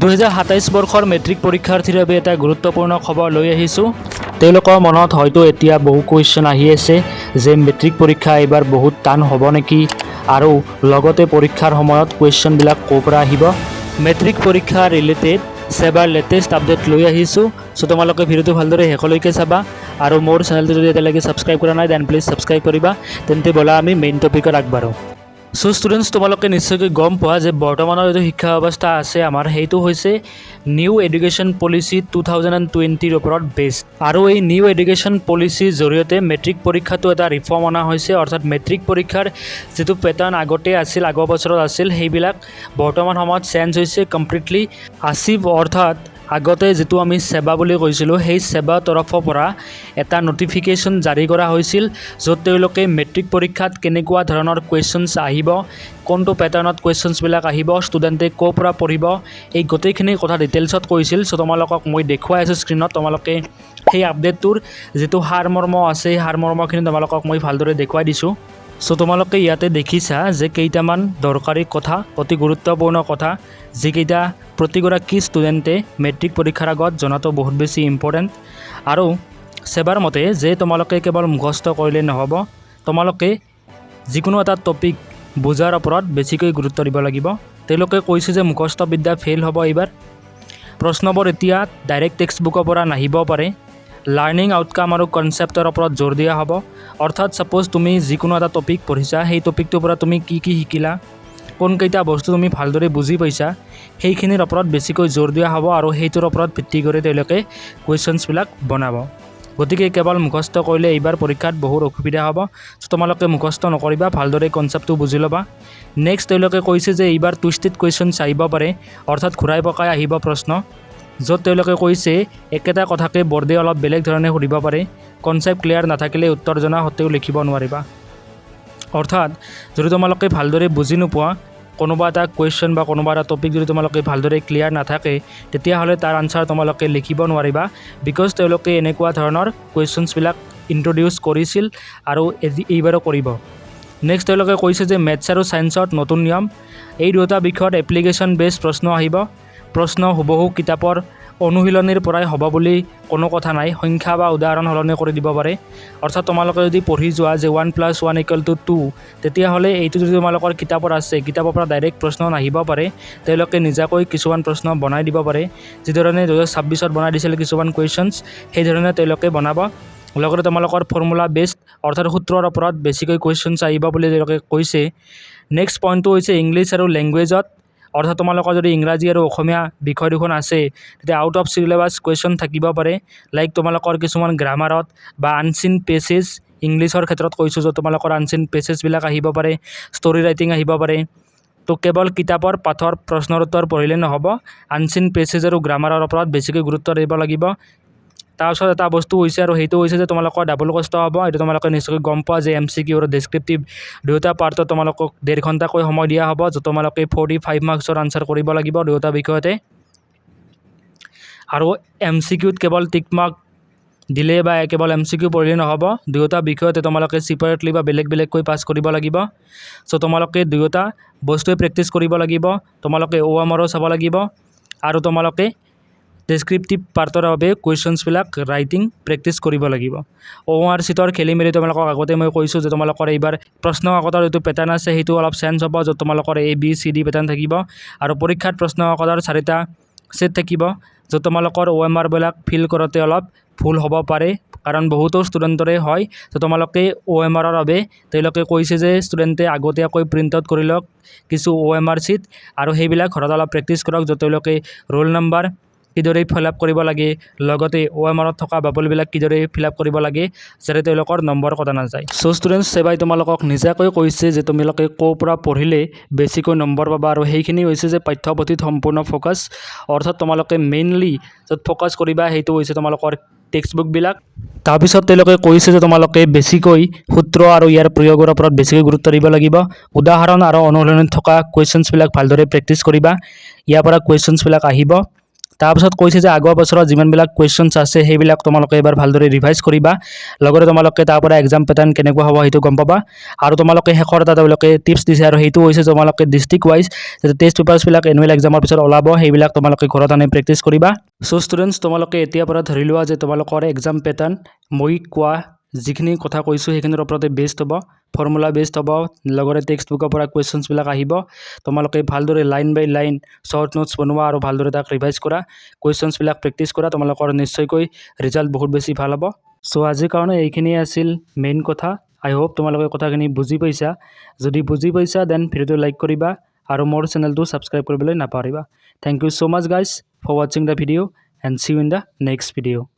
2027 বৰ্ষৰ মেট্ৰিক পৰীক্ষাৰ্থীৰ বাবে এটা গুৰুত্বপূৰ্ণ খবৰ লৈ আহিছোঁ। তেওঁলোকৰ মনত হয়তো এতিয়া বহু কুৱেশ্যন আহি আছে যে মেট্ৰিক পৰীক্ষা এইবাৰ বহুত টান হ'ব নেকি, আৰু লগতে পৰীক্ষাৰ সময়ত কুৱেশ্যনবিলাক ক'ৰ পৰা আহিব। মেট্ৰিক পৰীক্ষা ৰিলেটেড SEBAৰ লেটেষ্ট আপডেট লৈ আহিছোঁ। চ' তোমালোকে ভিডিঅ'টো ভালদৰে শেষলৈকে চাবা, আৰু মোৰ চেনেলটো যদি এতিয়ালৈকে ছাবস্ক্ৰাইব কৰা নাই দেন প্লিজ ছাবস্ক্ৰাইব কৰিবা। তেন্তে ব'লা আমি মেইন টপিকত আগবাঢ়ো। চ' ষ্টুডেণ্টছ, তোমালোকে নিশ্চয়কৈ গম পোৱা যে বৰ্তমানৰ যিটো শিক্ষা ব্যৱস্থা আছে আমাৰ, সেইটো হৈছে নিউ এডুকেশ্যন পলিচি 2020ৰ ওপৰত বেছড। আৰু এই নিউ এডুকেশ্যন পলিচিৰ জৰিয়তে মেট্ৰিক পৰীক্ষাটো এটা ৰিফৰ্ম অনা হৈছে। অৰ্থাৎ মেট্ৰিক পৰীক্ষাৰ যিটো পেটাৰ্ণ আগতে আছিল, আগৰ বছৰত আছিল, সেইবিলাক বৰ্তমান সময়ত চেঞ্জ হৈছে কমপ্লিটলি। আছিভ অৰ্থাৎ আগতে যিটো আমি SEBA বুলি কৈছিলোঁ, সেই SEBA তৰফৰ পৰা এটা নটিফিকেশ্যন জাৰি কৰা হৈছিল, য'ত তেওঁলোকে মেট্ৰিক পৰীক্ষাত কেনেকুৱা ধৰণৰ কুৱেশ্যনছ আহিব, কোনটো পেটাৰ্ণত কুৱেশ্যনছবিলাক আহিব, ষ্টুডেণ্টে ক'ৰ পৰা পঢ়িব, এই গোটেইখিনি কথা ডিটেইলছত কৈছিল। চ' তোমালোকক মই দেখুৱাই আছোঁ স্ক্ৰীণত। তোমালোকে সেই আপডেটটোৰ যিটো সাৰমৰ্ম আছে, সেই সাৰমৰ্মখিনি তোমালোকক মই ভালদৰে দেখুৱাই দিছোঁ। চ' তোমালোকে ইয়াতে দেখিছা যে কেইটামান দৰকাৰী কথা, অতি গুৰুত্বপূৰ্ণ কথা, যিকেইটা প্ৰতিগৰাকী ষ্টুডেণ্টে মেট্ৰিক পৰীক্ষাৰ আগত জনাটো বহুত বেছি ইম্পৰ্টেণ্ট। আৰু SEBAৰ মতে যে তোমালোকে কেৱল মুখস্থ কৰিলেই নহ'ব, তোমালোকে যিকোনো এটা টপিক বুজাৰ ওপৰত বেছিকৈ গুৰুত্ব দিব লাগিব। তেওঁলোকে কৈছে যে মুখস্থ বিদ্যা ফেইল হ'ব এইবাৰ। প্ৰশ্নবোৰ এতিয়া ডাইৰেক্ট টেক্সট বুকৰ পৰা নাহিব পাৰে। লাৰ্ণিং আউটকাম আৰু কনচেপ্টৰ ওপৰত জোৰ দিয়া হ'ব। অৰ্থাৎ ছাপ'জ তুমি যিকোনো এটা টপিক পঢ়িছা, সেই টপিকটোৰ পৰা তুমি কি শিকিলা, কোনকেইটা বস্তু তুমি ভালদৰে বুজি পাইছা, সেইখিনিৰ ওপৰত বেছিকৈ জোৰ দিয়া হ'ব, আৰু সেইটোৰ ওপৰত ভিত্তি কৰি তেওঁলোকে কুৱেশ্যনছবিলাক বনাব। গতিকে কেৱল মুখস্থ কৰিলে এইবাৰ পৰীক্ষাত বহুত অসুবিধা হ'ব। চ' তোমালোকে মুখস্থ নকৰিবা, ভালদৰে কনচেপ্টটো বুজি ল'বা। নেক্সট তেওঁলোকে কৈছে যে এইবাৰ টুইষ্টেড কুৱেশ্যনছ আহিব পাৰে, অৰ্থাৎ ঘূৰাই পকাই আহিব প্ৰশ্ন, য'ত তেওঁলোকে কৈছে একেটা কথাকে বৰ্ডে অলপ বেলেগ ধৰণে সুধিব পাৰে। কনচেপ্ট ক্লিয়াৰ নাথাকিলে উত্তৰ জনা সত্ত্বেও লিখিব নোৱাৰিবা। অৰ্থাৎ যদি তোমালোকে ভালদৰে বুজি নোপোৱা কোনোবা এটা কুৱেশ্যন বা কোনোবা এটা টপিক, যদি তোমালোকে ভালদৰে ক্লিয়াৰ নাথাকে, তেতিয়াহ'লে তাৰ আনচাৰ তোমালোকে লিখিব নোৱাৰিবা। বিকজ তেওঁলোকে এনেকুৱা ধৰণৰ কুৱেশ্যনছবিলাক ইণ্ট্ৰডিউচ কৰিছিল আৰু এইবাৰো কৰিব। নেক্সট তেওঁলোকে কৈছে যে মেথছ আৰু ছায়েন্সত নতুন নিয়ম, এই দুয়োটা বিষয়ত এপ্লিকেশ্যন বেছড প্ৰশ্ন আহিব। প্ৰশ্ন হুবহু কিতাপৰ অনুশীলনীৰ পৰাই হ'ব বুলি কোনো কথা নাই, সংখ্যা বা উদাহৰণ সলনি কৰি দিব পাৰে। অৰ্থাৎ তোমালোকে যদি পঢ়ি যোৱা যে 1+1 = 2, তেতিয়াহ'লে এইটো যদি তোমালোকৰ কিতাপত আছে, কিতাপৰ পৰা ডাইৰেক্ট প্ৰশ্ন নাহিব পাৰে। তেওঁলোকে নিজাকৈ কিছুমান প্ৰশ্ন বনাই দিব পাৰে, যিধৰণে 2026ত বনাই দিছিল কিছুমান কুৱেশ্যনছ, সেইধৰণে তেওঁলোকে বনাব। লগতে তোমালোকৰ ফৰ্মুলা বেছড, অৰ্থাৎ সূত্ৰৰ ওপৰত বেছিকৈ কুৱেশ্যনছ আহিব বুলি তেওঁলোকে কৈছে। নেক্সট পইণ্টটো হৈছে ইংলিছ আৰু লেংগুৱেজত, অৰ্থাৎ তোমালোকৰ যদি ইংৰাজী আৰু অসমীয়া বিষয় দুখন আছে, তেতিয়া আউট অফ চিলেবাছ কুৱেশ্যন থাকিব পাৰে। লাইক তোমালোকৰ কিছুমান গ্ৰামাৰত বা আনচিন পেছেজ, ইংলিছৰ ক্ষেত্ৰত কৈছোঁ, য'ত তোমালোকৰ আনচিন পেছেজবিলাক আহিব পাৰে, ষ্টৰি ৰাইটিং আহিব পাৰে। তো কেৱল কিতাপৰ পাঠৰ প্ৰশ্নৰ উত্তৰ পঢ়িলে নহ'ব, আনচিন পেছেজ আৰু গ্ৰামাৰৰ ওপৰত বেছিকৈ গুৰুত্ব দিব লাগিব। তাৰপিছত এটা বস্তু হৈছে, আৰু সেইটো হৈছে যে তোমালোকৰ ডাবল কষ্ট হ'ব। এইটো তোমালোকে নিশ্চয়কৈ গম পোৱা যে MCQ আৰু ডেছক্ৰিপটিভ দুয়োটা পাৰ্টত তোমালোকক 1.5 ঘণ্টাকৈ সময় দিয়া হ'ব, য'ত তোমালোকে 45 মাৰ্কছৰ আনচাৰ কৰিব লাগিব দুয়োটা বিষয়তে। আৰু MCQত কেৱল টিক মাৰ্ক দিলে বা কেৱল MCQ পঢ়িলে নহ'ব, দুয়োটা বিষয়তে তোমালোকে ছেপাৰেটলি বা বেলেগ বেলেগকৈ পাছ কৰিব লাগিব। চ' তোমালোকে দুয়োটা বস্তুৱে প্ৰেক্টিছ কৰিব লাগিব। তোমালোকে OMRও চাব লাগিব, আৰু তোমালোকে ডেছক্ৰিপটিভ পাৰ্টৰ বাবে কুৱেশ্যনছবিলাক ৰাইটিং প্ৰেক্টিছ কৰিব লাগিব। OMR চিটৰ খেলি মেলি তোমালোকক আগতে মই কৈছোঁ যে তোমালোকৰ এইবাৰ প্ৰশ্ন কাকতৰ যিটো পেটাৰ্ণ আছে, সেইটো অলপ চেঞ্জ হ'ব, য'ত তোমালোকৰ ABCD পেটাৰ্ণ থাকিব, আৰু পৰীক্ষাত প্ৰশ্ন কাকতৰ 4টা ছেট থাকিব, য'ত তোমালোকৰ OMRবিলাক ফিল কৰোঁতে অলপ ভুল হ'ব পাৰে, কাৰণ বহুতো ষ্টুডেণ্টৰে হয়। তো তোমালোকে OMRৰ বাবে তেওঁলোকে কৈছে যে ষ্টুডেণ্টে আগতীয়াকৈ প্ৰিণ্ট আউট কৰি লওক কিছু OMR চিট, আৰু সেইবিলাক ঘৰত অলপ প্ৰেক্টিছ কৰক, য'ত তেওঁলোকে ৰোল নাম্বাৰ কিদৰে ফিল আপ কৰিব লাগে, লগতে OMRত থকা বাবলবিলাক কিদৰে ফিল আপ কৰিব লাগে, যাতে তেওঁলোকৰ নম্বৰ কটা নাযায়। চ' ষ্টুডেণ্টছ, SEBAই তোমালোকক নিজাকৈ কৈছে যে তোমালোকে ক'ৰ পৰা পঢ়িলে বেছিকৈ নম্বৰ পাবা, আৰু সেইখিনি হৈছে যে পাঠ্যপুথিত সম্পূৰ্ণ ফ'কাছ। অৰ্থাৎ তোমালোকে মেইনলি য'ত ফ'কাছ কৰিবা সেইটো হৈছে তোমালোকৰ টেক্সট বুকবিলাক। তাৰপিছত তেওঁলোকে কৈছে যে তোমালোকে বেছিকৈ সূত্ৰ আৰু ইয়াৰ প্ৰয়োগৰ ওপৰত বেছিকৈ গুৰুত্ব দিব লাগিব। উদাহৰণ আৰু অনুশীলনীত থকা কুৱেশ্যনছবিলাক ভালদৰে প্ৰেক্টিছ কৰিবা, ইয়াৰ পৰা কুৱেশ্যনছবিলাক আহিব। তাৰপিছত কৈছে যে আগৰ বছৰত যিমানবিলাক কুৱেশ্যনছ আছে সেইবিলাক তোমালোকে এবাৰ ভালদৰে ৰিভাইজ কৰিবা লগতে তোমালোকে তাৰ পৰা এক্সাম পেটাৰ্ণ কেনেকুৱা হ'ব সেইটো গম পাবা আৰু তোমালোকে শেষৰ এটা তেওঁলোকে টিপছ দিছে আৰু সেইটো হৈছে তোমালোকে ডিষ্ট্ৰিক্ট ৱাইজ যে টেষ্ট পেপাৰ্ছবিলাক এনুৱেল এক্সামৰ পিছত ওলাব সেইবিলাক তোমালোকে ঘৰত আনি প্ৰেক্টিছ কৰিবা চ' ষ্টুডেণ্টছ তোমালোকে এতিয়াৰ পৰা ধৰি লোৱা যে তোমালোকৰ এক্সাম পেটাৰ্ণ মই কোৱা যিখিনি কথা কৈছোঁ সেইখিনিৰ ওপৰতে বেছড হ'ব ফৰ্মুলা বেছড হ'ব লগতে টেক্সট বুকৰ পৰা কুৱেশ্যনছবিলাক আহিব তোমালোকে ভালদৰে লাইন বাই লাইন শ্বৰ্ট নোটছ বনোৱা আৰু ভালদৰে তাক ৰিভাইজ কৰা কুৱেশ্যনছবিলাক প্ৰেক্টিছ কৰা তোমালোকৰ নিশ্চয়কৈ ৰিজাল্ট বহুত বেছি ভাল হ'ব চ' আজিৰ কাৰণে এইখিনিয়ে আছিল মেইন কথা আই হোপ তোমালোকে কথাখিনি বুজি পাইছা যদি বুজি পাইছা দেন ভিডিঅ'টো লাইক কৰিবা আৰু মোৰ চেনেলটো ছাবস্ক্ৰাইব কৰিবলৈ নাপাহৰিবা thank you so much guys for watching the video and see you in the next video